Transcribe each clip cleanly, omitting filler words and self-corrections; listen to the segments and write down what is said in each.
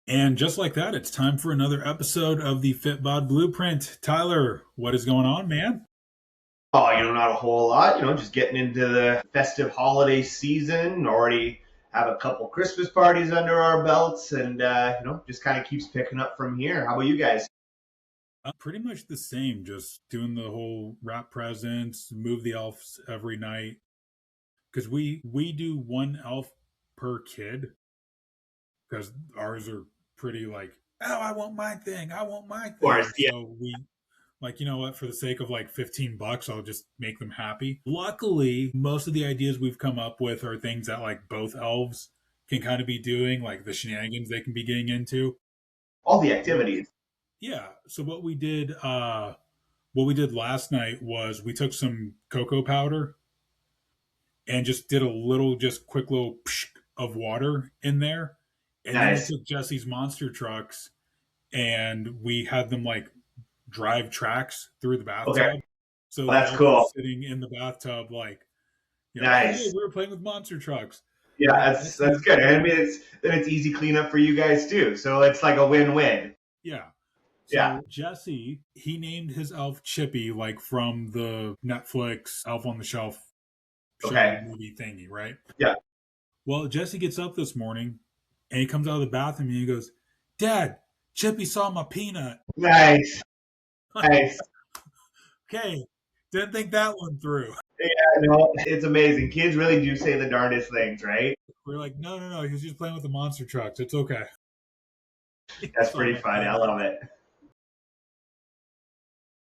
And just like that, it's time for another episode of the FitBod Blueprint. Tyler, what is going on, man? Oh, not a whole lot. Just getting into the festive holiday season. Already have a couple Christmas parties under our belts, and just kind of keeps picking up from here. How about you guys? Pretty much the same, just doing the whole wrap presents, move the elves every night. Because we do one elf per kid, because ours are pretty like, oh, I want my thing, I want my Of course, thing. yeah. So we like, you know what, for the sake of like $15, I'll just make them happy. Luckily, most of the ideas we've come up with are things that like both elves can kind of be doing, like the shenanigans they can be getting into. All the What activities. Yeah. So what we did last night was we took some cocoa powder and just did a little, just quick little psh of water in there. And then we Nice. took Jesse's monster trucks and we had them like drive tracks through the Okay, bathtub. So well, the that's elves were cool. sitting in the bathtub, like, oh, hey, Nice. we were playing with monster trucks. Yeah, And that's Jesse, good. And I mean, it's easy cleanup for you guys too. So it's like a win-win. yeah. Yeah. So Jesse, he named his elf Chippy, like from the Netflix Elf on the Shelf show Okay. movie thingy, right? Yeah. Well, Jesse gets up this morning and he comes out of the bathroom and he goes, Dad, Chippy saw my peanut. Nice. Nice. Okay, didn't think that one through. It's amazing. Kids really do say the darndest things, right? We're like, no, no, no. He was just playing with the monster trucks. It's okay. He That's saw pretty my funny. I peanut. love it.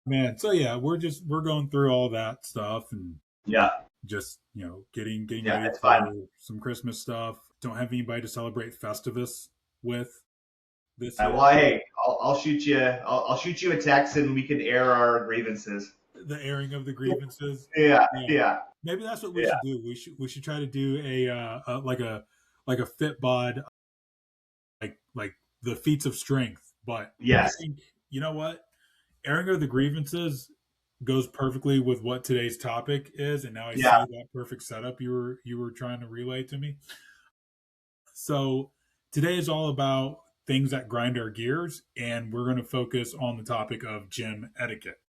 Man, so yeah, we're going through all that stuff and Yeah. just, getting Yeah, ready it's for fun. some Christmas stuff. Don't have anybody to celebrate Festivus with this Well, year. hey, I'll shoot you. I'll shoot you a text, and we can air our grievances. The airing of the grievances. Yeah, Yeah. yeah, Maybe that's what we yeah. should do. We should try to do a fit bod, like the feats of strength. But I Yes, think, you know what, airing of the grievances goes perfectly with what today's topic is, and now I yeah. see that perfect setup you were trying to relay to me. So today is all about things that grind our gears, and we're going to focus on the topic of gym etiquette.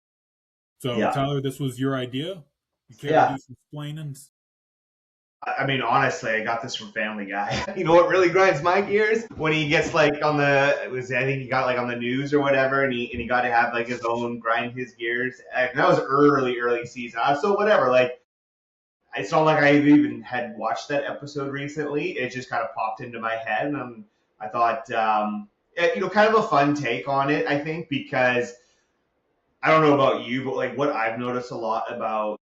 So Yeah, Tyler, this was your idea. You care to yeah. do some explainings? I mean, honestly, I got this from Family Guy. You know what really grinds my gears when he gets like on the I think he got like on the news or whatever, and he got to have like his own grind his gears. And that was early season. So whatever, like it's not like I even had watched that episode recently. It just kind of popped into my head, and I thought, kind of a fun take on it. I think because I don't know about you, but like what I've noticed a lot about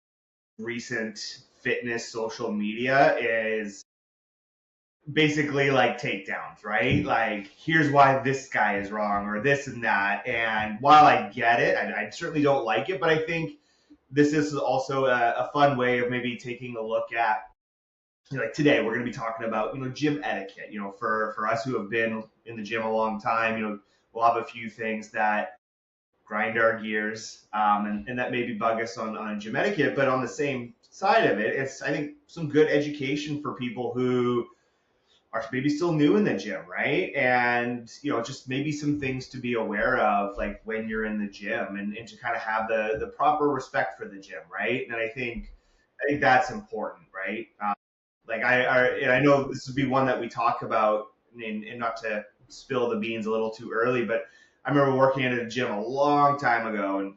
recent fitness social media is basically like takedowns, right? Like, here's why this guy is wrong or this and that. And while I get it, I certainly don't like it, but I think this is also a fun way of maybe taking a look at, like today, we're going to be talking about, gym etiquette. For us who have been in the gym a long time, we'll have a few things that grind our gears, and that maybe bug us on gym etiquette. But on the same side of it, it's, I think, some good education for people who are maybe still new in the gym, right? And, just maybe some things to be aware of, like when you're in the gym, and to kind of have the proper respect for the gym, right? And I think that's important, right? Like and I know this would be one that we talk about, and not to spill the beans a little too early, but I remember working at a gym a long time ago, and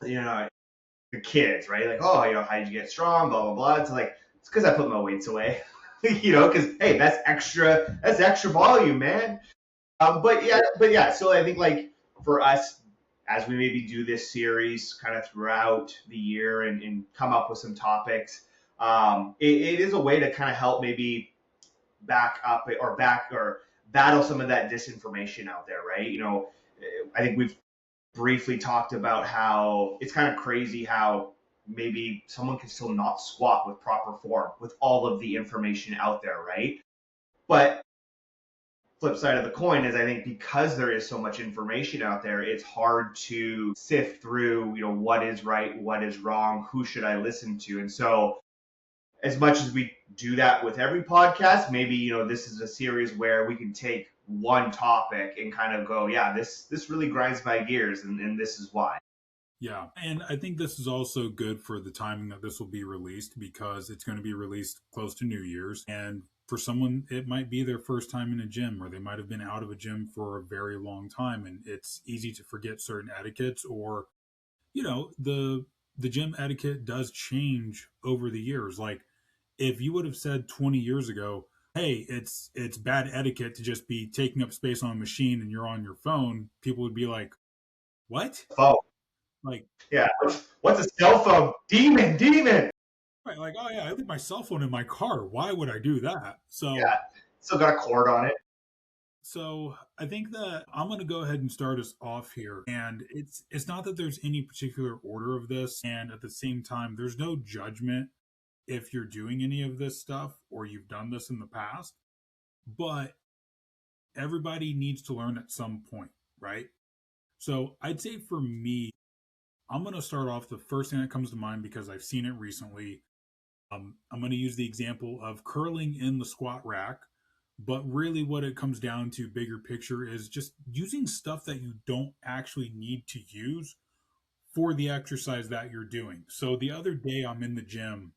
the kids, right? Like, oh, how did you get strong? Blah blah blah. It's like it's because I put my weights away, because hey, that's extra volume, man. But yeah. So I think like for us, as we maybe do this series kind of throughout the year, and come up with some topics, it is a way to kind of help maybe back or battle some of that disinformation out there, right? I think we've briefly talked about how it's kind of crazy how maybe someone can still not squat with proper form with all of the information out there, right? But flip side of the coin is, I think, because there is so much information out there, it's hard to sift through, what is right, what is wrong, who should I listen to. And so as much as we do that with every podcast, maybe, this is a series where we can take one topic and kind of go, yeah, this really grinds my gears, and this is why. Yeah. And I think this is also good for the timing that this will be released because it's going to be released close to New Year's. And for someone, it might be their first time in a gym, or they might have been out of a gym for a very long time. And it's easy to forget certain etiquettes, or, the gym etiquette does change over the years. Like, if you would have said 20 years ago, hey, it's bad etiquette to just be taking up space on a machine and you're on your phone, people would be like, what? Oh, Like, yeah. What's a cell phone? Demon, demon. right, like, oh yeah, I leave my cell phone in my car. Why would I do that? So, Yeah, still got a cord on it. so I think that I'm going to go ahead and start us off here. And it's not that there's any particular order of this, and at the same time, there's no judgment if you're doing any of this stuff or you've done this in the past. But everybody needs to learn at some point, right? So I'd say for me, I'm going to start off the first thing that comes to mind because I've seen it recently. I'm going to use the example of curling in the squat rack, but really what it comes down to, bigger picture, is just using stuff that you don't actually need to use for the exercise that you're doing. So the other day, I'm in the gym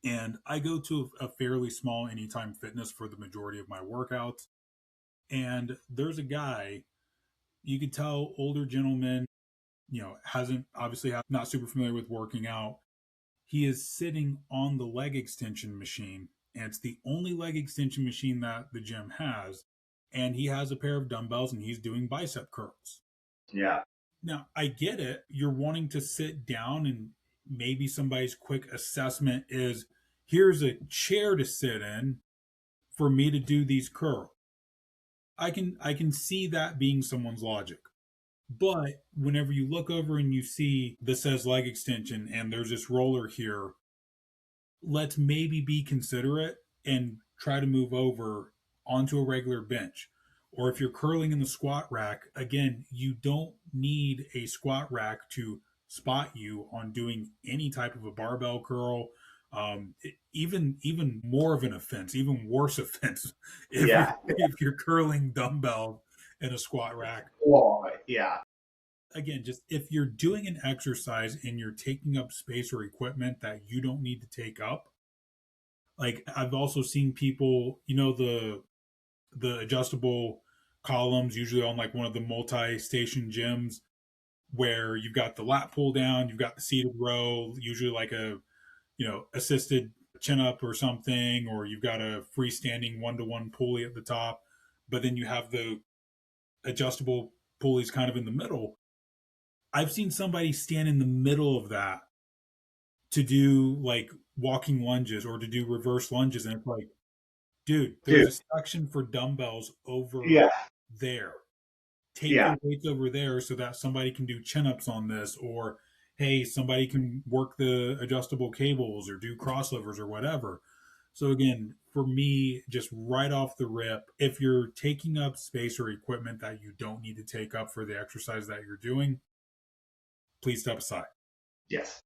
and I go to a fairly small Anytime Fitness for the majority of my workouts. And there's a guy, you could tell, older gentleman, hasn't obviously not super familiar with working out. He is sitting on the leg extension machine, and it's the only leg extension machine that the gym has. And he has a pair of dumbbells and he's doing bicep curls. Yeah, Now, I get it. You're wanting to sit down, and maybe somebody's quick assessment is, here's a chair to sit in for me to do these curls. I can see that being someone's logic. But whenever you look over and you see this says leg extension and there's this roller here, let's maybe be considerate and try to move over onto a regular bench. Or if you're curling in the squat rack, again, you don't need a squat rack to spot you on doing any type of a barbell curl. Even more of an offense, even worse offense, if you're yeah. if you're curling dumbbell in a squat rack. Oh, yeah, Again, just if you're doing an exercise and you're taking up space or equipment that you don't need to take up, like I've also seen people, the adjustable columns, usually on like one of the multi-station gyms, where you've got the lat pull down, you've got the seated row, usually like a assisted chin up or something, or you've got a freestanding one-to-one pulley at the top, but then you have the adjustable pulleys kind of in the middle. I've seen somebody stand in the middle of that to do like walking lunges or to do reverse lunges, and it's like, dude, there's dude. a section for dumbbells over Yeah, there. Take yeah, your weights over there so that somebody can do chin ups on this, or hey, somebody can work the adjustable cables or do crossovers or whatever. So again, for me, just right off the rip, if you're taking up space or equipment that you don't need to take up for the exercise that you're doing, please step aside. yes.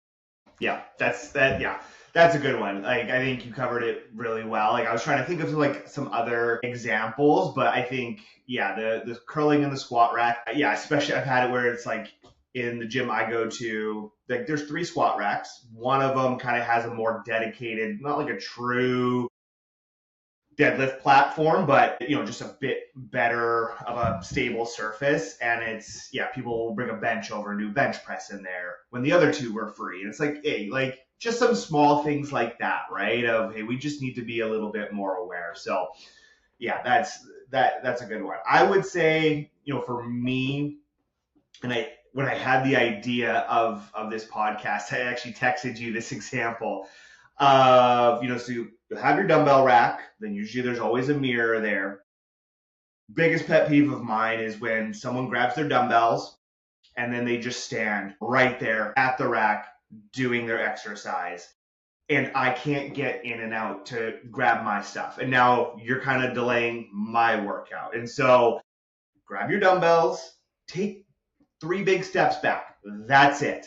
Yeah, that's a good one. Like, I think you covered it really well. Like, I was trying to think of like some other examples, but I think, yeah, the curling in the squat rack. Yeah, especially I've had it where it's like in the gym I go to, like there's three squat racks. One of them kind of has a more dedicated, not like a true deadlift platform, but just a bit better of a stable surface. And it's, yeah, people will bring a bench over and do bench press in there when the other two were free. And it's like, hey, like just some small things like that, right? Of, hey, we just need to be a little bit more aware. So yeah, that's a good one. I would say, for me, and when I had the idea of this podcast, I actually texted you this example of, so you have your dumbbell rack, then usually there's always a mirror there. Biggest pet peeve of mine is when someone grabs their dumbbells and then they just stand right there at the rack doing their exercise. And I can't get in and out to grab my stuff. And now you're kind of delaying my workout. And so grab your dumbbells, take 3 big steps back. That's it.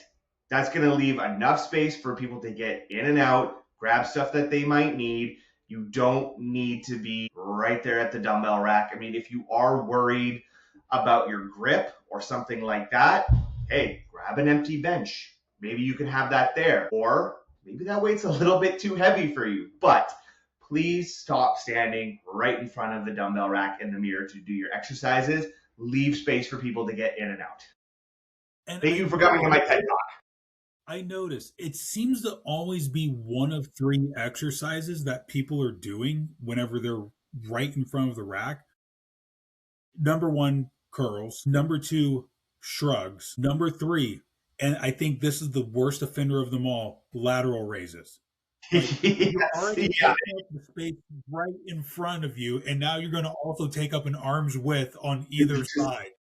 That's going to leave enough space for people to get in and out, grab stuff that they might need, You don't need to be right there at the dumbbell rack. I mean, if you are worried about your grip or something like that, hey, grab an empty bench. Maybe you can have that there. Or maybe that weight's a little bit too heavy for you. But please stop standing right in front of the dumbbell rack in the mirror to do your exercises. Leave space for people to get in and out. And Thank you for coming to my TED Talk. I noticed it seems to always be one of three exercises that people are doing whenever they're right in front of the rack. Number one, curls. Number two, shrugs. Number three, and I think this is the worst offender of them all, lateral raises. Like you're Yes, already yeah. taking up the space right in front of you, and now you're going to also take up an arm's width on either side.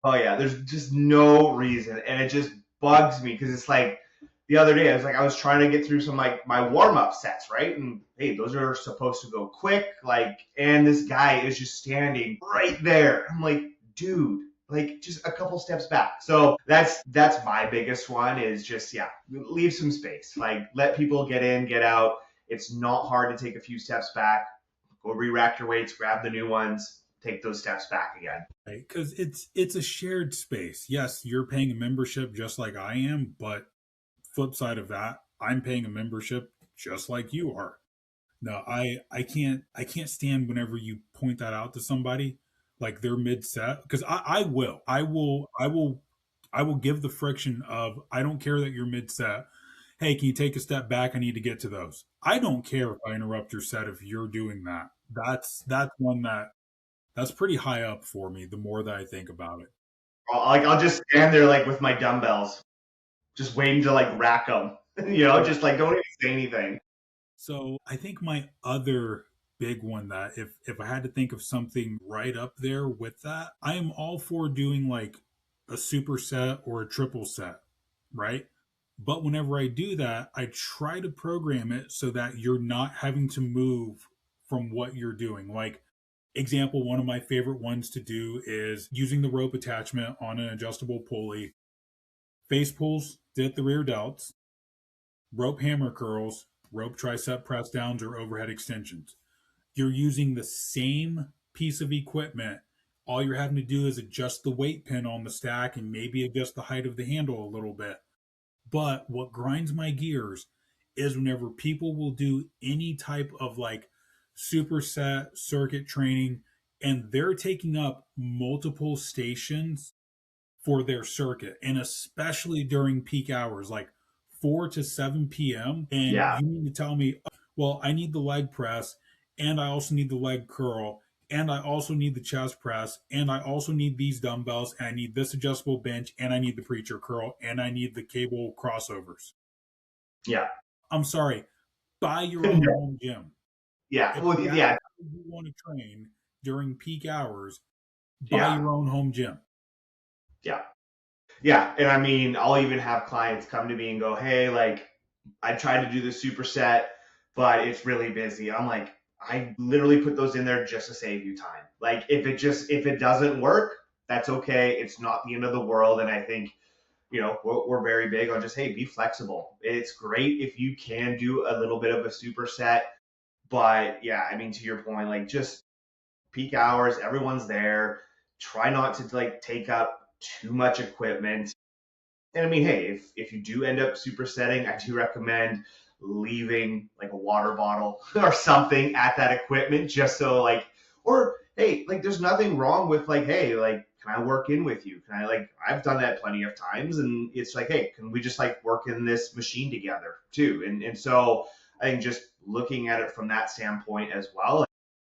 Oh yeah, there's just no reason, and it just bugs me because it's like the other day I was trying to get through some like my warm up sets, right? And hey, those are supposed to go quick, like, and this guy is just standing right there. I'm like, dude, like just a couple steps back. So that's my biggest one is just yeah, leave some space, like let people get in, get out. It's not hard to take a few steps back, go re-rack your weights, grab the new ones, take those steps back again. Right? Because it's a shared space. Yes, you're paying a membership just like I am, but flip side of that, I'm paying a membership just like you are. No, I can't stand whenever you point that out to somebody like they're mid set because I will give the friction of I don't care that you're mid set. Hey, can you take a step back? I need to get to those. I don't care if I interrupt your set if you're doing that. That's one that's pretty high up for me. The more that I think about it. I'll just stand there like with my dumbbells, just waiting to like rack them. Just like don't even say anything. So I think my other big one that if I had to think of something right up there with that, I am all for doing like a superset or a triple set, right? But whenever I do that, I try to program it so that you're not having to move from what you're doing. Like example, one of my favorite ones to do is using the rope attachment on an adjustable pulley, face pulls, did the rear delts, rope hammer curls, rope tricep press downs, or overhead extensions. You're using the same piece of equipment. All you're having to do is adjust the weight pin on the stack and maybe adjust the height of the handle a little bit. But what grinds my gears is whenever people will do any type of like superset circuit training and they're taking up multiple stations for their circuit, and especially during peak hours, like 4 to 7 p.m. And Yeah, you need to tell me, well, I need the leg press, and I also need the leg curl, and I also need the chest press, and I also need these dumbbells, and I need this adjustable bench, and I need the preacher curl, and I need the cable crossovers. yeah, I'm sorry, buy your own home gym. yeah. If Well, that's yeah, how you want to train during peak hours, buy yeah, your own home gym. yeah, yeah. And I mean, I'll even have clients come to me and go, "Hey, like, I tried to do the superset, but it's really busy." I'm like, I literally put those in there just to save you time. Like, if it doesn't work, that's okay. It's not the end of the world. And I think we're very big on just hey, be flexible. It's great if you can do a little bit of a superset, but yeah, I mean to your point, like just peak hours, everyone's there. Try not to like take up too much equipment. And I mean, hey, if you do end up supersetting, I do recommend leaving like a water bottle or something at that equipment just so like or hey, like there's nothing wrong with like, hey, like can I work in with you? Can I like I've done that plenty of times and it's like, hey, can we just like work in this machine together too? And so I think just looking at it from that standpoint as well, I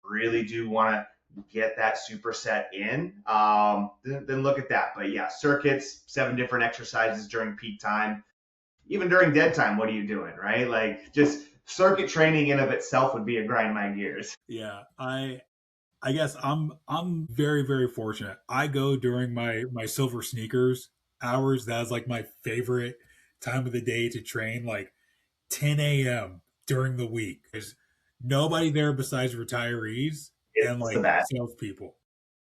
really do want to get that superset in, then look at that. But yeah, circuits, 7 different exercises during peak time. Even during dead time, what are you doing, right? Like just circuit training in of itself would be a grind my gears. Yeah, I guess I'm very very fortunate. I go during my silver sneakers hours. That's like my favorite time of the day to train. Like 10 a.m. during the week. There's nobody there besides retirees and It's the like best. salespeople.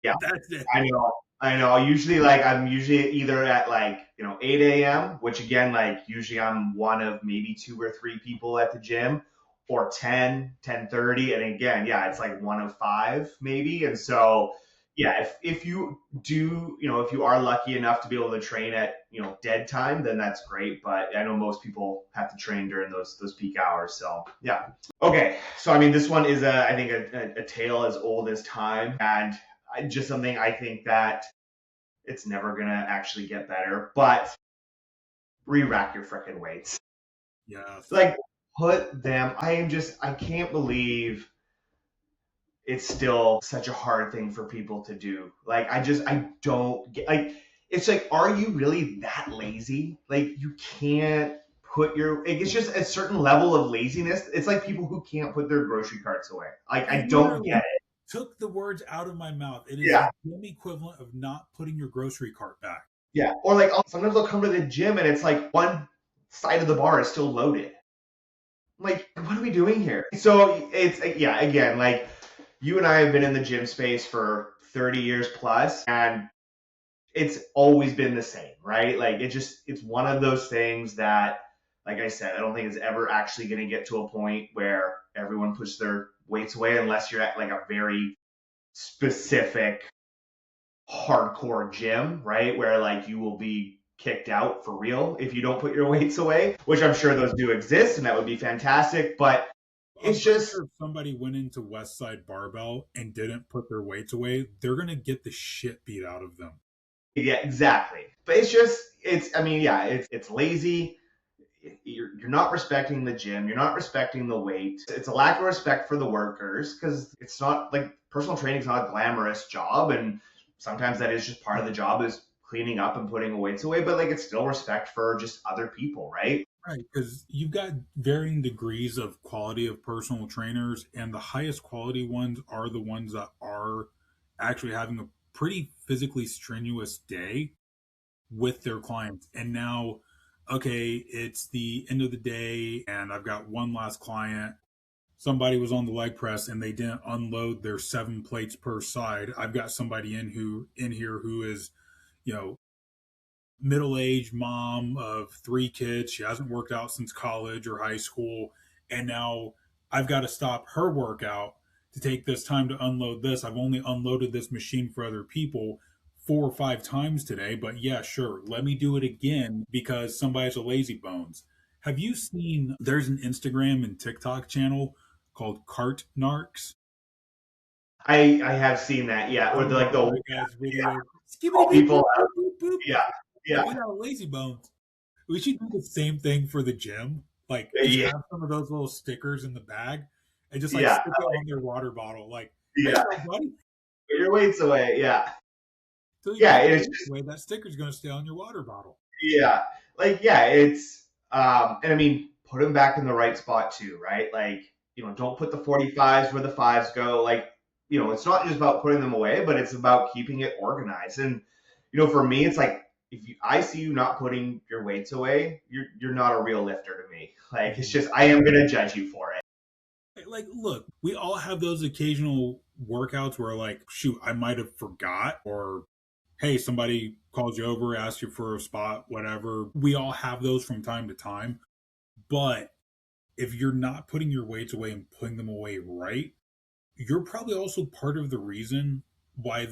Yeah, That's it. I know. I know. Usually, like, I'm usually either at like, 8 a.m., which again, like, usually I'm one of maybe two or three people at the gym, or 10:30, and again, yeah, it's like one of five maybe. And so yeah, if you do, if you are lucky enough to be able to train at, dead time, then that's great. But I know most people have to train during those peak hours. So yeah. Okay, so I mean, this one is I think a tale as old as time, and just something I think that it's never gonna actually get better. But re-rack your freaking weights. Yes. Like, put them. I can't believe it's still such a hard thing for people to do. Like, I don't get, like, it's like, are you really that lazy? Like, you can't it's just a certain level of laziness. It's like people who can't put their grocery carts away. Like, You I don't get literally it. took the words out of my mouth. It is Yeah. the gym equivalent of not putting your grocery cart back. Yeah. Or like, sometimes I'll come to the gym and it's like one side of the bar is still loaded. Like, what are we doing here? So it's, yeah, again, like, you and I have been in the gym space for 30 years plus, and it's always been the same, right? Like, it's one of those things that, like I said, I don't think it's ever actually going to get to a point where everyone puts their weights away unless you're at like a very specific hardcore gym, right? Where like you will be kicked out for real if you don't put your weights away, which I'm sure those do exist and that would be fantastic. But I'm it's pretty just, sure if somebody went into West Side Barbell and didn't put their weights away, they're gonna get the shit beat out of them. yeah, exactly. But it's just, I mean, yeah, it's lazy. You're not respecting the gym. You're not respecting the weight. It's a lack of respect for the workers because it's not like personal training is not a glamorous job. And sometimes that is just part of the job is cleaning up and putting the weights away. But like, it's still respect for just other people, right? Right, because you've got varying degrees of quality of personal trainers, and the highest quality ones are the ones that are actually having a pretty physically strenuous day with their clients. And now, okay, it's the end of the day, and I've got one last client. Somebody was on the leg press and they didn't unload their 7 plates per side. I've got somebody in here who is, you know, middle-aged mom of 3 kids. She hasn't worked out since college or high school, and now I've got to stop her workout to take this time to unload this. I've only unloaded this machine for other people 4 or 5 times today, but yeah, sure, let me do it again because somebody's a lazy bones. Have you seen there's an Instagram and TikTok channel called Cart Narcs? I have seen that, yeah. I Or the, like love the that guy's yeah, video. Skibbity call boop boop people out. boop boop boop. Yeah, Like, yeah, we got lazy bones. We should do the same thing for the gym. Like, just yeah, have some of those little stickers in the bag and just like yeah, stick it on their water bottle. Like, there you yeah. go, buddy. Put your weights away. Yeah, Until you yeah. put your It's weight away, that sticker's going to stay on your water bottle. Yeah, like yeah, it's and I mean put them back in the right spot too, right? Like don't put the 45s where the fives go. Like it's not just about putting them away, but it's about keeping it organized. And for me, it's like if I see you not putting your weights away, you're not a real lifter to me. Like it's Mhm. just I am gonna judge you for it. Like, look, we all have those occasional workouts where, like, shoot, I might have forgot, or hey, somebody calls you over, asks you for a spot, whatever. We all have those from time to time. But if you're not putting your weights away and putting them away right, you're probably also part of the reason why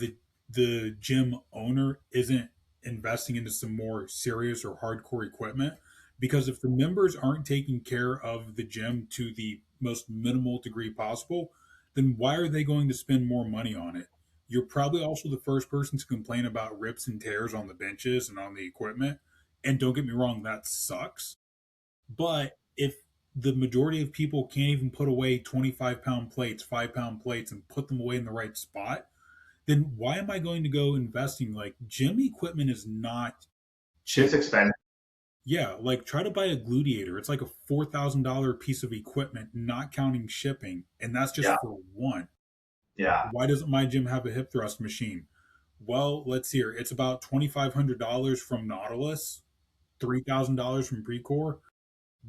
the gym owner isn't investing into some more serious or hardcore equipment, because if the members aren't taking care of the gym to the most minimal degree possible, then why are they going to spend more money on it? You're probably also the first person to complain about rips and tears on the benches and on the equipment, and don't get me wrong, that sucks. But if the majority of people can't even put away 25-pound plates, 5-pound plates, and put them away in the right spot, then why am I going to go investing? Like, gym equipment is not It's cheap. expensive. Yeah, like try to buy a gluteator. It's like a $4,000 piece of equipment, not counting shipping, and that's just Yeah, for one. yeah, Why doesn't my gym have a hip thrust machine? Well, let's hear. It's about $2,500 from Nautilus, $3,000 from Precor.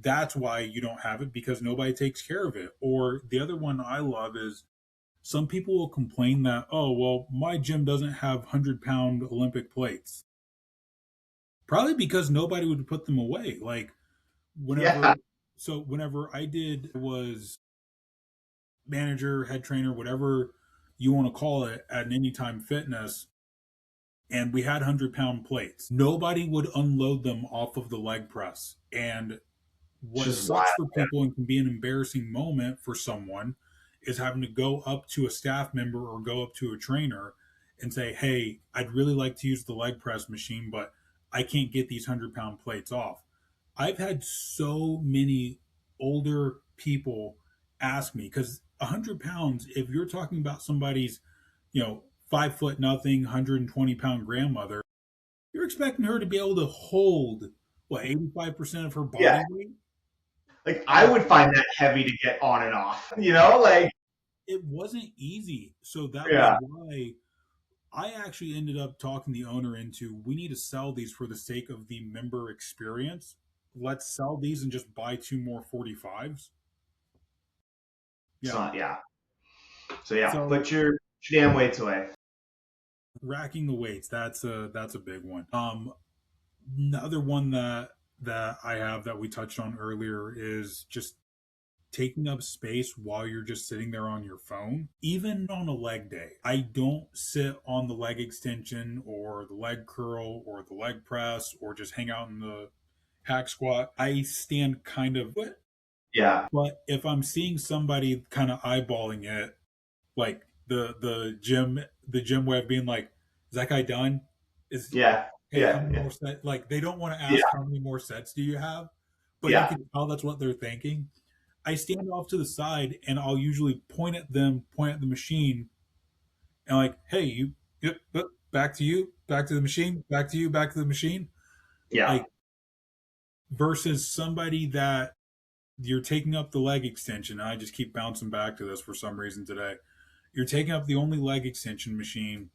That's why you don't have it, because nobody takes care of it. Or the other one I love is some people will complain that, oh, well, my gym doesn't have 100-pound Olympic plates. Probably because nobody would put them away. Like, whenever yeah. So whenever I did was manager, head trainer, whatever you want to call it at an Anytime Fitness, and we had 100-pound plates. Nobody would unload them off of the leg press. And It's what just sucks wild. for people and can be an embarrassing moment for someone is having to go up to a staff member or go up to a trainer and say, "Hey, I'd really like to use the leg press machine, but I can't get these 100-pound plates off." I've had so many older people ask me because 100 pounds, if you're talking about somebody's, 5 foot nothing, 120-pound grandmother, you're expecting her to be able to hold what, 85% of her Yeah. body weight? Like I And would find that heavy to get on and off. You know, like it wasn't easy. So that was yeah, why I actually ended up talking the owner into, we need to sell these for the sake of the member experience. Let's sell these and just buy two more 45s. it's Yeah. not. Yeah. So yeah, So put your damn weights away. racking the weights, that's a big one. Another one that I have that we touched on earlier is just taking up space while you're just sitting there on your phone. Even on a leg day, I don't sit on the leg extension or the leg curl or the leg press or just hang out in the hack squat. I stand kind of, Yeah. but if I'm seeing somebody kind of eyeballing it, like the gym way of being like, is that guy done? Is Yeah. Hey, how Yeah. many Yeah. more sets? Like they don't want to Yeah. ask how many more sets do you have, but you Yeah. can tell that's what they're thinking. I stand off to the side and I'll usually point at them, point at the machine, and like, hey, you, yep, yep, back to you, back to the machine, back to you, back to the machine. Yeah. Like versus somebody that you're taking up the leg extension. I just keep bouncing back to this for some reason today. You're taking up the only leg extension machine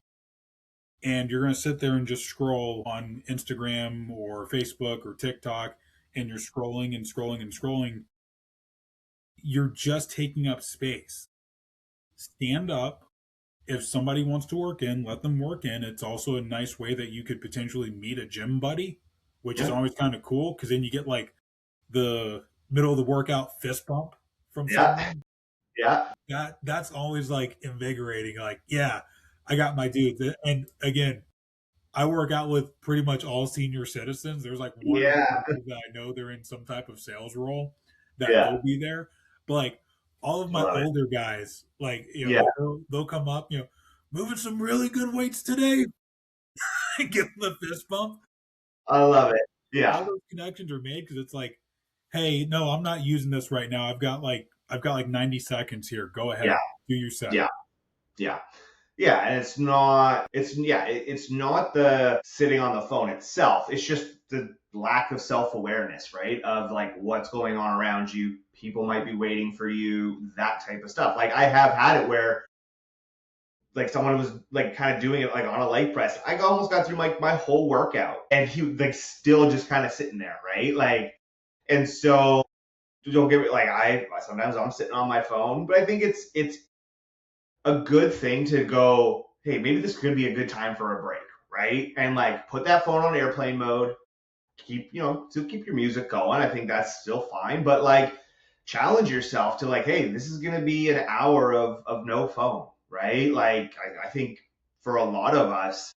and you're going to sit there and just scroll on Instagram or Facebook or TikTok and you're scrolling and scrolling and scrolling. You're just taking up space. Stand up. If somebody wants to work in, let them work in. It's also a nice way that you could potentially meet a gym buddy, which is Yeah. always kind of cool because then you get like the middle of the workout fist bump from Yeah. someone. Yeah. That's always like invigorating. Like, yeah, I got my dude. And again, I work out with pretty much all senior citizens. There's like one or Yeah. two that I know they're in some type of sales role that Yeah. they'll be there. But like all of my Love it. older guys, like Yeah. they'll come up, moving some really good weights today, and give them the fist bump. I love it. All Yeah. those connections are made because it's like, hey, no, I'm not using this right now. I've got like 90 seconds here. Go Yeah. ahead, do your set. Yeah. Yeah. Yeah, and it's not the sitting on the phone itself. It's just the lack of self-awareness, right? Of like what's going on around you. People might be waiting for you, that type of stuff. Like I have had it where like someone was like kind of doing it like on a leg press. I almost got through my whole workout and he like still just kind of sitting there, right? Like and so don't get me like I sometimes I'm sitting on my phone, but I think it's a good thing to go, hey, maybe this could be a good time for a break, right? And like put that phone on airplane mode, still keep your music going. I think that's still fine, but like challenge yourself to like, hey, this is gonna be an hour of no phone, right? Like I think for a lot of us,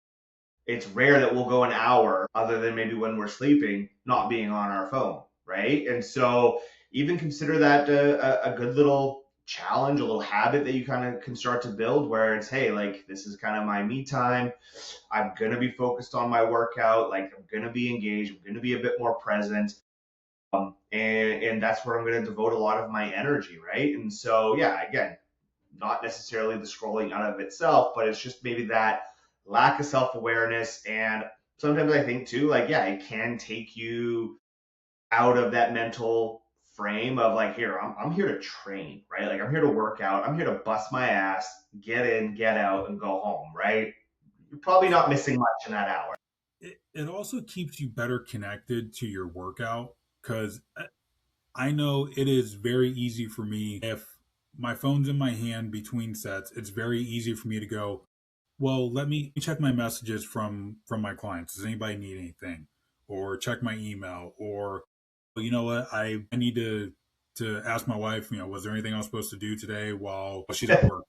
it's rare that we'll go an hour other than maybe when we're sleeping, not being on our phone, right? And so even consider that a good little challenge, a little habit that you kind of can start to build where it's, hey, like this is kind of my me time. I'm going to be focused on my workout. Like I'm going to be engaged. I'm going to be a bit more present. And that's where I'm going to devote a lot of my energy, right? And so, yeah, again, not necessarily the scrolling out of itself, but it's just maybe that lack of self awareness. And sometimes I think too, like, yeah, it can take you out of that mental frame of like, here, I'm here to train, right? Like, I'm here to work out. I'm here to bust my ass, get in, get out, and go home, right? You're probably not missing much in that hour. It also keeps you better connected to your workout because I know it is very easy for me if my phone's in my hand between sets. It's very easy for me to go, well, let me check my messages from my clients. Does anybody need anything? Or check my email or Well, you know what? I need to ask my wife, was there anything I was supposed to do today while she's at work?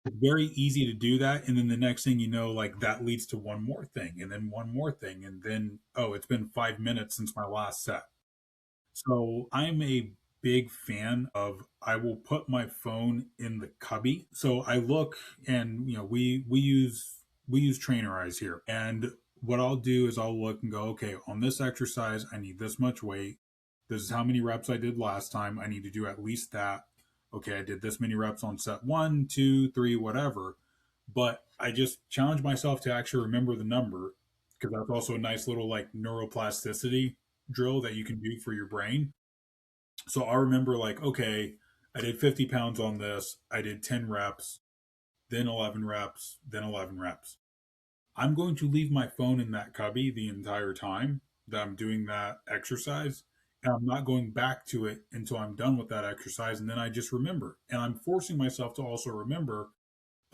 It's very easy to do that. And then the next thing you know, like that leads to one more thing and then one more thing. And then, oh, it's been 5 minutes since my last set. So I'm a big fan of I will put my phone in the cubby. So I look and we use trainer eyes here. And what I'll do is I'll look and go, okay, on this exercise, I need this much weight. This is how many reps I did last time. I need to do at least that. Okay, I did this many reps on set one, two, three, whatever. But I just challenge myself to actually remember the number because that's also a nice little like neuroplasticity drill that you can do for your brain. So I remember like, okay, I did 50 pounds on this. I did 10 reps, then 11 reps, then 11 reps. I'm going to leave my phone in that cubby the entire time that I'm doing that exercise. And I'm not going back to it until I'm done with that exercise. And then I just remember. And I'm forcing myself to also remember,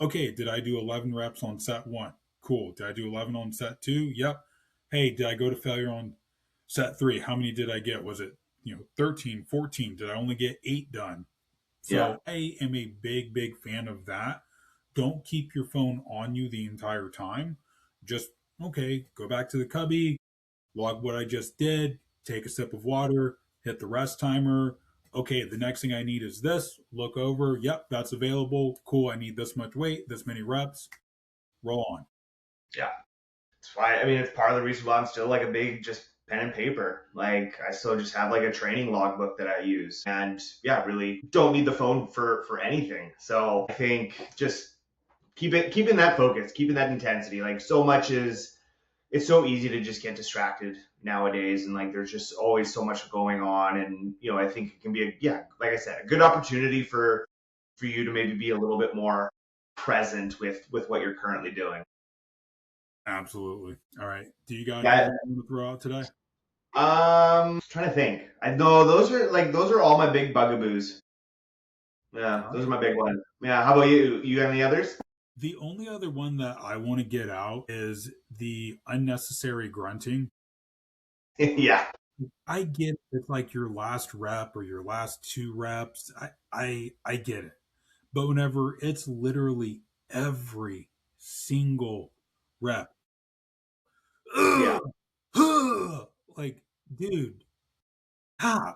okay, did I do 11 reps on set one? Cool. Did I do 11 on set two? Yep. Hey, did I go to failure on set three? How many did I get? Was it, 13, 14? Did I only get eight done? Yeah, So I am a big, big fan of that. Don't keep your phone on you the entire time. Just, okay, go back to the cubby, log what I just did, take a sip of water, hit the rest timer. Okay, the next thing I need is this. Look over. Yep, that's available. Cool. I need this much weight, this many reps. Roll on. yeah. It's why I mean it's part of the reason why I'm still like a big just pen and paper. Like I still just have like a training logbook that I use, and yeah, really don't need the phone for anything. So I think just keeping that focus, keeping that intensity. Like so much is it's so easy to just get distracted nowadays, and like there's just always so much going on, and I think it can be a yeah, like I said, a good opportunity for you to maybe be a little bit more present with what you're currently doing. Absolutely. All right. Do you got Yeah. anything you want to throw out today? Trying to think. I know those are all my big bugaboos. Yeah, All those are right. my big ones. Yeah, how about you? You got any others? The only other one that I want to get out is the unnecessary grunting. Yeah, I get it. It's like your last rep or your last two reps. I get it. But whenever it's literally every single rep, yeah, like, dude,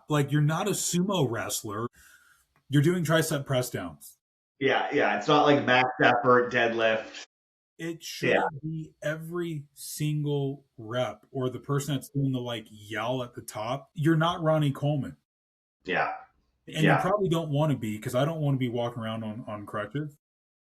like you're not a sumo wrestler. You're doing tricep press downs. yeah. It's not like max effort deadlift. It Yeah, shouldn't be every single rep or the person that's doing the like yell at the top. You're not Ronnie Coleman. yeah, And you yeah. probably don't want to be because I don't want to be walking around on crutches.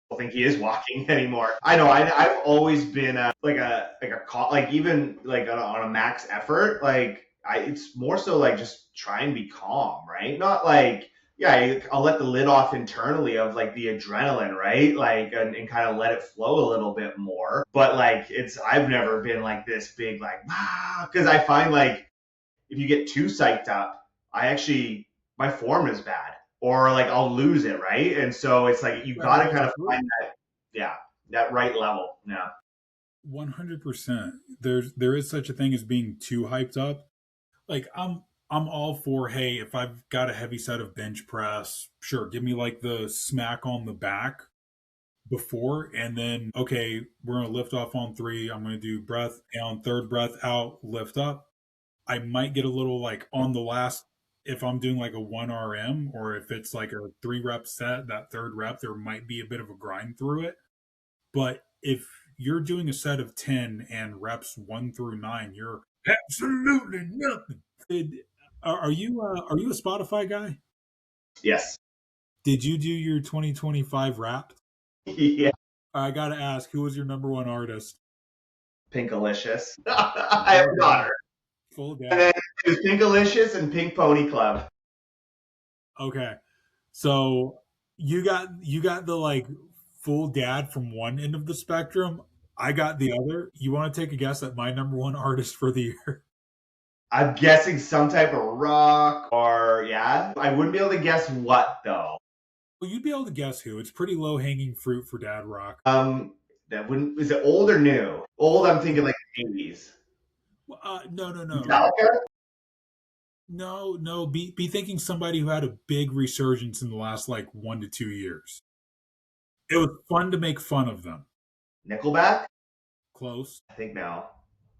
Don't think he is walking anymore. I know. I've always been like even like on a max effort. Like it's more so like just try and be calm, right? Not like yeah, I'll let the lid off internally of like the adrenaline, right? Like and kind of let it flow a little bit more. But like I've never been like this big like because I find like if you get too psyched up, I actually my form is bad or like I'll lose it, right? And so it's like you That got to kind rolling of through. find yeah, that right level. Yeah. 100%. There is such a thing as being too hyped up. Like I'm all for, hey, if I've got a heavy set of bench press, sure, give me like the smack on the back before, and then okay, we're gonna lift off on three. I'm gonna do breath and on third breath out, lift up. I might get a little like on the last if I'm doing like a 1 RM or if it's like a 3 rep set, that third rep, there might be a bit of a grind through it. But if you're doing a set of 10 and reps 1 through 9, you're absolutely nothing. Are you a Spotify guy? Yes. Did you do your 2025 rap? Yeah. I gotta ask, who was your number one artist? Pinkalicious. I have Full a dad. daughter. Full And dad. then it was Pinkalicious and Pink Pony Club. Okay. So you got the like full dad from one end of the spectrum. I got the other. You want to take a guess at my number one artist for the year? I'm guessing some type of rock or yeah. I wouldn't be able to guess what though. Well, you'd be able to guess who. It's pretty low hanging fruit for dad rock. That wouldn't is it old or new? Old, I'm thinking like 80s. No, no, no. Metallica? No, be thinking somebody who had a big resurgence in the last like 1 to 2 years. It was fun to make fun of them. Nickelback? Close. I think no.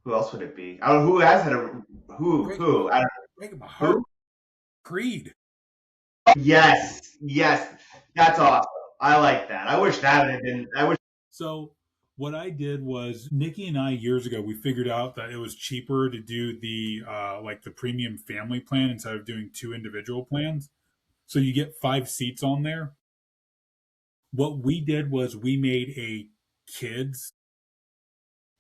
Who else would it be? Oh, who has had a Breaking my who? I don't, breaking my heart. who? Creed. Yes, yes, that's awesome. I like that. I wish that had been. I wish. So what I did was Nikki and I years ago we figured out that it was cheaper to do the like the premium family plan instead of doing two individual plans. So you get 5 seats on there. What we did was we made a kids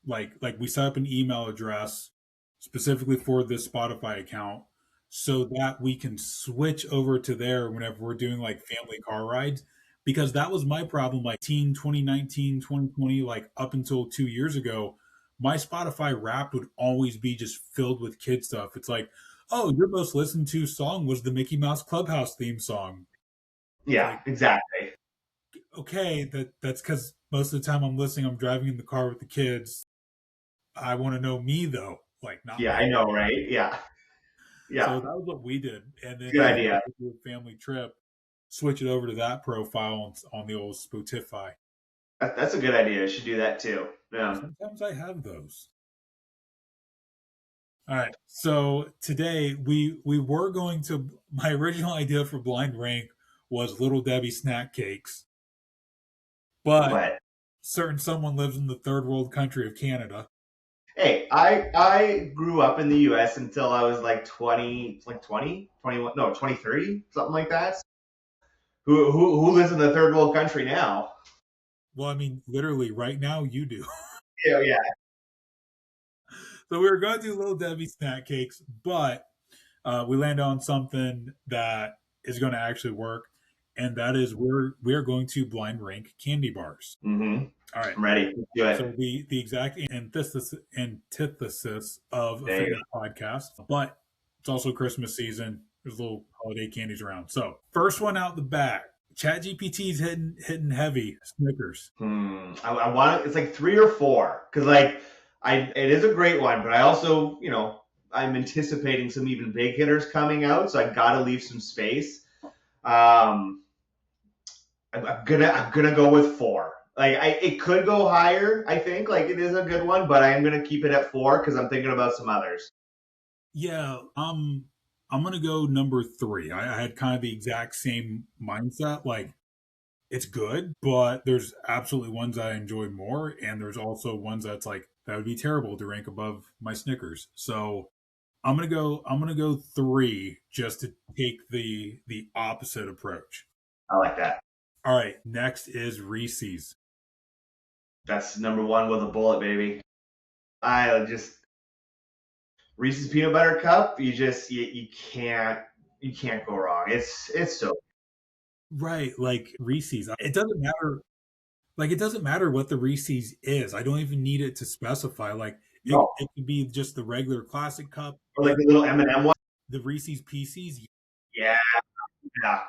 like we set up an email address specifically for this Spotify account so that we can switch over to there whenever we're doing like family car rides because that was my problem like 2019, 2020, like up until 2 years ago my Spotify wrapped would always be just filled with kid stuff. It's like, oh, your most listened to song was the Mickey Mouse Clubhouse theme song. It's Yeah, like, exactly. okay, that's because most of the time I'm listening, I'm driving in the car with the kids. I want to know me though, like not Yeah, my. I know, right? Yeah, So yeah. that was what we did, and then Good whenever idea. we do a family trip, switch it over to that profile on the old Spotify. That's a good idea. I should do that too. Yeah. Sometimes I have those. All right, so today we were going to. My original idea for blind rank was Little Debbie snack cakes, but But certain someone lives in the third world country of Canada. hey, I grew up in the U.S. until I was like 20, like 20, 21, no, 23, something like that. Who lives in the third world country now? Well, I mean, literally right now you do. Yeah, yeah. So we were going to do Little Debbie snack cakes, but we landed on something that is going to actually work, and that is we're going to blind rank candy bars. Mm-hmm. All right. I'm ready. Let's do So it. the exact antithesis of a There you fitness podcast, but it's also Christmas season. There's little holiday candies around. So first one out the bat. ChatGPT's hitting heavy. Snickers. go. I want it's like three or four because like it is a great one, but I also I'm anticipating some even big hitters coming out, so I got to leave some space. Um, I'm gonna go with four. Like it could go higher. I think like it is a good one, but I am gonna keep it at four because I'm thinking about some others. Yeah, I'm gonna go number three. I had kind of the exact same mindset. Like it's good, but there's absolutely ones I enjoy more, and there's also ones that's like that would be terrible to rank above my Snickers. So I'm gonna go three just to take the opposite approach. I like that. All right, next is Reese's. That's number one with a bullet, baby. I just Reese's peanut butter cup. You can't go wrong. It's so Right, like Reese's. It doesn't matter. Like it doesn't matter what the Reese's is. I don't even need it to specify. Like no. it could be just the regular classic cup Or like or the little M&M one. the Reese's Pieces. Yeah, yeah,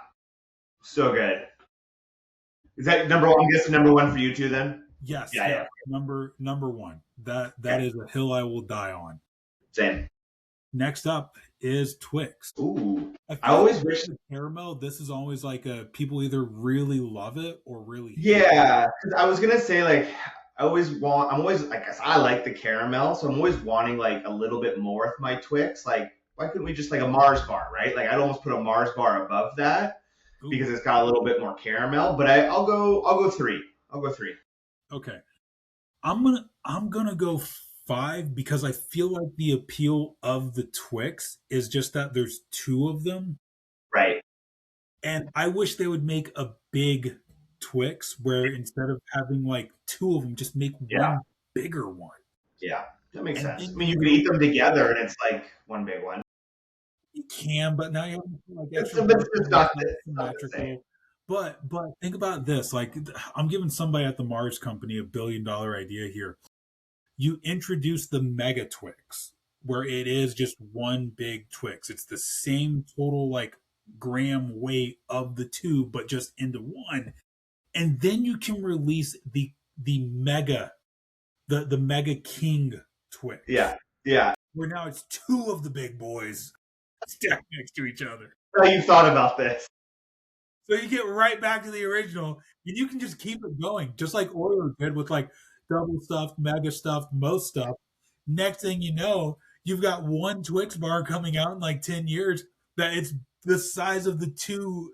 so good. Is that number one? I'm guessing number one for you too, then. Yes, Yeah, yeah. yeah. Number one. That Okay, is a hill I will die on. same. Next up is Twix. Ooh, I I feel like always with wish. the caramel, this is always like a people either really love it or really hate it. Yeah, 'cause I was gonna say like I always want. I'm always I guess I like the caramel, so I'm always wanting like a little bit more with my Twix. Like, why couldn't we just like a Mars bar, right? Like, I'd almost put a Mars bar above that because Ooh, it's got a little bit more caramel. But I'll go three. I'll go three. okay. I'm gonna go five because I feel like the appeal of the Twix is just that there's two of them, Right. and I wish they would make a big Twix where instead of having like two of them, just make Yeah. one bigger one, Yeah. That makes and sense. then I mean, you you can go. eat them together, and it's like one big one. You can, but now you have like It's, extra it's, portion, it's it's not not it's not the same. symmetrical. But think about this: like I'm giving somebody at the Mars Company $1 billion idea here. You introduce the Mega Twix, where it is just one big Twix. It's the same total like gram weight of the two, but just into one. And then you can release the Mega, the Mega King Twix, Yeah. Yeah. where now it's two of the big boys. stacked next to each other. How you thought about this? So you get right back to the original, and you can just keep it going, just like Oreo did with like double stuffed, mega stuffed, most stuff. Next thing you know, you've got one Twix bar coming out in like 10 years that it's the size of the two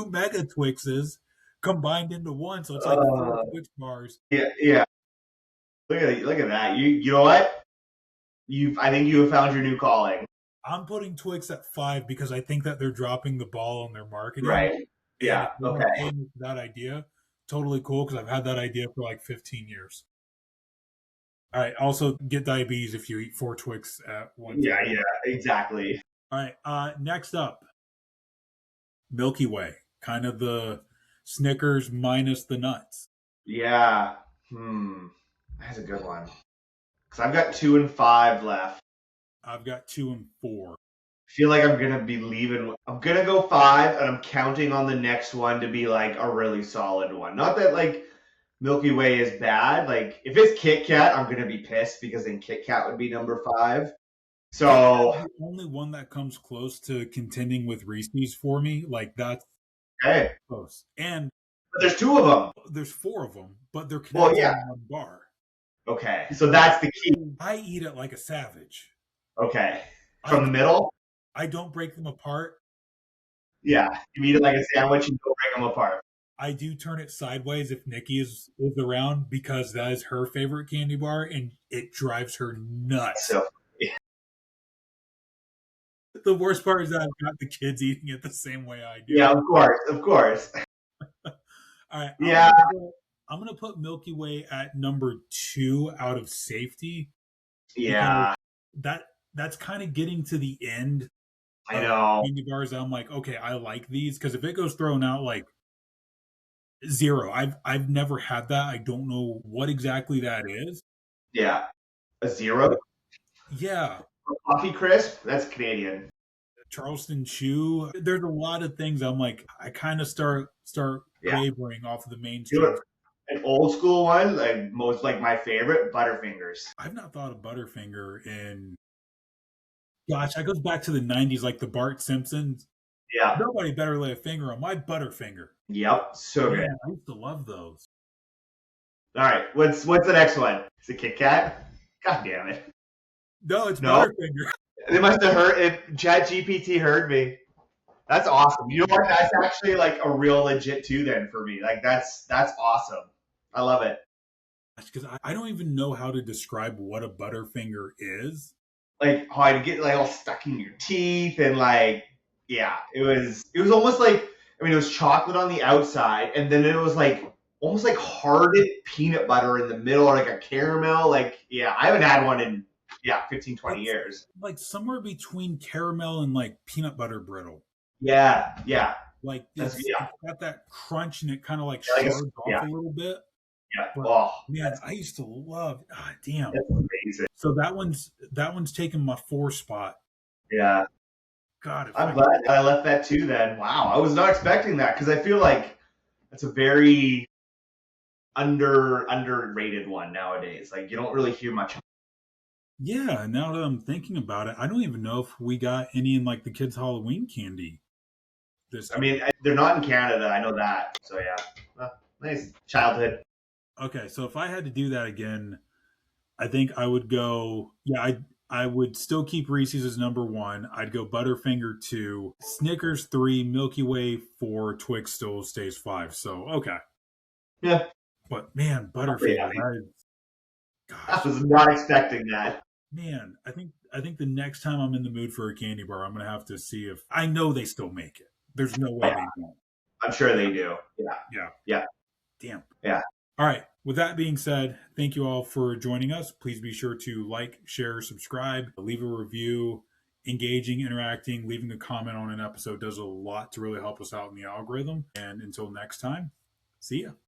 mega Twixes combined into one. So it's like four Uh, Twix bars. yeah, yeah. Look at that. You know what? I think you have found your new calling. I'm putting Twix at 5 because I think that they're dropping the ball on their marketing. Right. And Yeah. if they want to Okay. pay me for that idea, totally cool because I've had that idea for like 15 years. All right. Also, get diabetes if you eat 4 Twix at one Yeah. time. Yeah. Exactly. All right. Next up, Milky Way, kind of the Snickers minus the nuts. Yeah. That's a good one. Because I've got 2 and 5 left. I've got 2 and 4. Feel like I'm gonna be leaving. I'm gonna go 5, and I'm counting on the next one to be like a really solid one. Not that like Milky Way is bad. Like if it's Kit Kat, I'm gonna be pissed because then Kit Kat would be number 5. Kit Kat is So the only one that comes close to contending with Reese's for me. Like that's okay, close. And but there's 2 of them. there's 4 of them, but they're Well, connected yeah. in one bar. Okay, so that's the key. I eat it like a savage. Okay, I from the middle. I don't break them apart. Yeah, you eat it like a sandwich and don't break them apart. I do turn it sideways if Nikki is around because that is her favorite candy bar and it drives her nuts. So The worst part is that I've got the kids eating it the same way I do. yeah, of course. All right, Yeah, I'm gonna put Milky Way at number 2 out of safety because yeah, that that's kind of getting to the end I of know. candy bars. I'm like, okay, I like these because if it goes thrown out like 0, I've never had that. I don't know what exactly that is. Yeah, a 0. Yeah, Coffee crisp. That's Canadian. Charleston Chew. There's a lot of things I'm like, I kind of start Yeah, wavering off of the you mainstream. know, an old school one, like most like my favorite, Butterfingers. I've not thought of Butterfinger in gosh, that goes back to the 90s, like the Bart Simpsons. Yeah, Nobody better lay a finger on my Butterfinger. yep, so good. Man, I used to love those. All right, what's the next one? Is it Kit Kat? God damn it! No, it's No, Butterfinger. they must have heard it. Chat GPT heard me. That's awesome. You know what? That's actually like a real legit 2 then for me. Like that's awesome. I love it. Because I don't even know how to describe what a Butterfinger is. Like how I'd get like all stuck in your teeth and like yeah, it was almost like I mean it was chocolate on the outside and then it was like almost like hardened peanut butter in the middle or like a caramel. Like yeah, I haven't had one in 15, 20 It's years. like somewhere between caramel and like peanut butter brittle. Yeah, yeah. Like That's yeah, it's got that crunch and it kind of like yeah, like a, shards off yeah, a little bit. yeah. But Oh, man, I used to love. Ah, damn. that's amazing. So that one's taking my 4 spot. Yeah. God, if I'm I glad I left that too then. Wow. I was not expecting that because I feel like that's a very underrated one nowadays. Like you don't really hear much. yeah. Now that I'm thinking about it, I don't even know if we got any in like the kids' Halloween candy this I year. mean, they're not in Canada. I know that. So yeah. Nice childhood. Okay, so if I had to do that again, I think I would go. Yeah, I would still keep Reese's as number 1. I'd go Butterfinger 2, Snickers 3, Milky Way 4, Twix still stays 5. So okay, Yeah. but man, I'm pretty Butterfinger. happy. I Gosh, was not expecting that. man, I think the next time I'm in the mood for a candy bar, I'm gonna have to see if I know they still make it. There's no way Yeah, they don't. I'm sure they do. Yeah. Yeah, Yeah. damn. Yeah. All right. With that being said, thank you all for joining us. Please be sure to like, share, subscribe, leave a review. Engaging, interacting, leaving a comment on an episode does a lot to really help us out in the algorithm. And until next time, see ya.